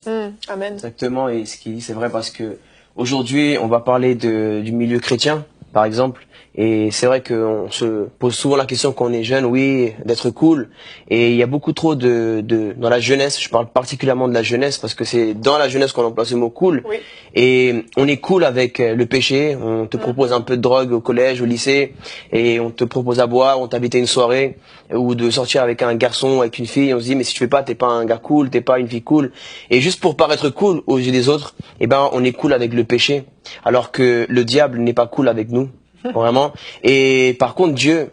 Amen. Exactement, et ce qu'il dit, c'est vrai parce que aujourd'hui, on va parler du milieu chrétien, par exemple, et c'est vrai qu'on se pose souvent la question quand on est jeune, oui, d'être cool, et il y a beaucoup trop dans la jeunesse, je parle particulièrement de la jeunesse, parce que c'est dans la jeunesse qu'on emploie ce mot cool, Oui. et on est cool avec le péché, on te propose un peu de drogue au collège, au lycée, et on te propose à boire, on t'invite à une soirée, ou de sortir avec un garçon, avec une fille, et on se dit, mais si tu fais pas, t'es pas un gars cool, t'es pas une fille cool, et juste pour paraître cool aux yeux des autres, eh ben, on est cool avec le péché, alors que le diable n'est pas cool avec nous, vraiment. Et par contre, Dieu,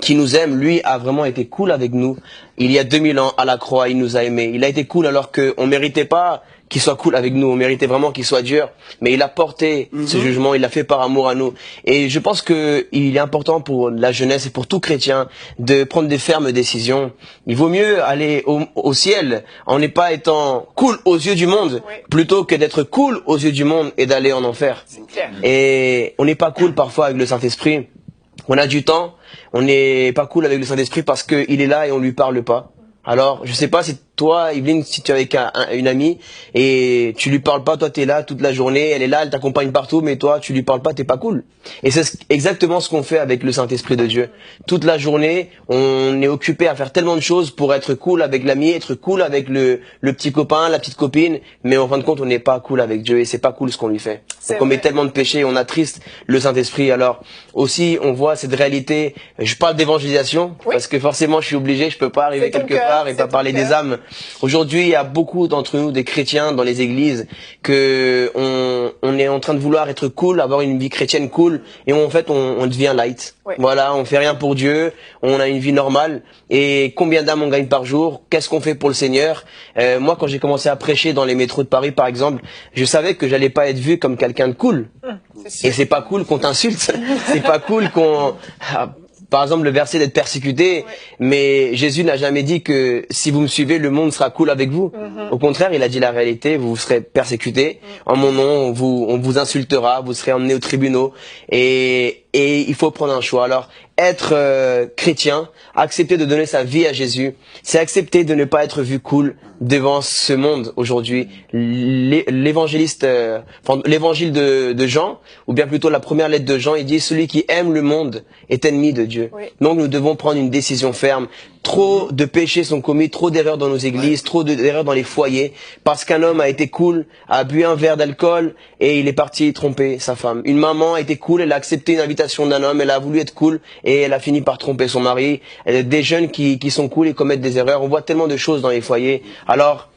qui nous aime, lui, a vraiment été cool avec nous. Il y a 2000 ans, à la croix, il nous a aimés. Il a été cool alors qu'on méritait pas qu'il soit cool avec nous. On méritait vraiment qu'il soit dur. Mais il a porté ce jugement, il l'a fait par amour à nous. Et je pense que il est important pour la jeunesse et pour tout chrétien de prendre des fermes décisions. Il vaut mieux aller au ciel en n'est pas étant cool aux yeux du monde, Oui. plutôt que d'être cool aux yeux du monde et d'aller en enfer. C'est clair. Et on n'est pas cool parfois avec le Saint-Esprit. On a du temps, on n'est pas cool avec le Saint-Esprit parce qu'il est là et on lui parle pas. Alors, je sais pas si toi, Yveline, si tu es avec une amie et tu lui parles pas, toi t'es là toute la journée, elle est là, elle t'accompagne partout, mais toi tu lui parles pas, t'es pas cool. Et c'est exactement ce qu'on fait avec le Saint-Esprit de Dieu. Toute la journée, on est occupé à faire tellement de choses pour être cool avec l'ami, être cool avec le petit copain, la petite copine, mais en fin de compte, on n'est pas cool avec Dieu et c'est pas cool ce qu'on lui fait. C'est Donc on met vrai. tellement de péchés, on attriste le Saint-Esprit. Alors aussi, on voit cette réalité. Je parle d'évangélisation Oui. parce que forcément, je suis obligé, je peux pas arriver C'est ton quelque cœur, part et c'est pas ton parler des cœur. âmes. Aujourd'hui, il y a beaucoup d'entre nous, des chrétiens dans les églises, que on est en train de vouloir être cool, avoir une vie chrétienne cool, et en fait, on devient light. Oui. Voilà, on fait rien pour Dieu, on a une vie normale. Et combien d'âmes on gagne par jour? Qu'est-ce qu'on fait pour le Seigneur? Moi, quand j'ai commencé à prêcher dans les métros de Paris, par exemple, je savais que j'allais pas être vu comme quelqu'un de cool. C'est sûr. Et c'est pas cool qu'on t'insulte. C'est pas cool qu'on... Par exemple, le verset d'être persécuté, mais Jésus n'a jamais dit que si vous me suivez, le monde sera cool avec vous. Au contraire, il a dit la réalité, vous serez persécutés. En mon nom, on vous insultera, vous serez emmenés aux tribunaux. Et il faut prendre un choix. Alors, être chrétien, accepter de donner sa vie à Jésus, c'est accepter de ne pas être vu cool devant ce monde aujourd'hui. L'évangéliste, l'évangile de Jean, ou bien plutôt la première lettre de Jean, il dit « Celui qui aime le monde est ennemi de Dieu Oui. ». Donc nous devons prendre une décision ferme. Trop de péchés sont commis, trop d'erreurs dans nos églises, trop d'erreurs dans les foyers, parce qu'un homme a été cool, a bu un verre d'alcool et il est parti tromper sa femme. Une maman a été cool, elle a accepté une invitation d'un homme, elle a voulu être cool et elle a fini par tromper son mari. Des jeunes qui sont cool et commettent des erreurs. On voit tellement de choses dans les foyers. Alors,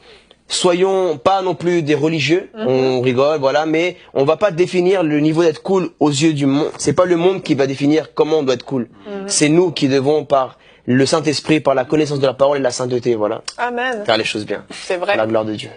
soyons pas non plus des religieux, on rigole, voilà, mais on va pas définir le niveau d'être cool aux yeux du monde. C'est pas le monde qui va définir comment on doit être cool. C'est nous qui devons, par le Saint-Esprit, par la connaissance de la parole et la sainteté, voilà, Amen. faire les choses bien. C'est vrai. Pour la gloire de Dieu.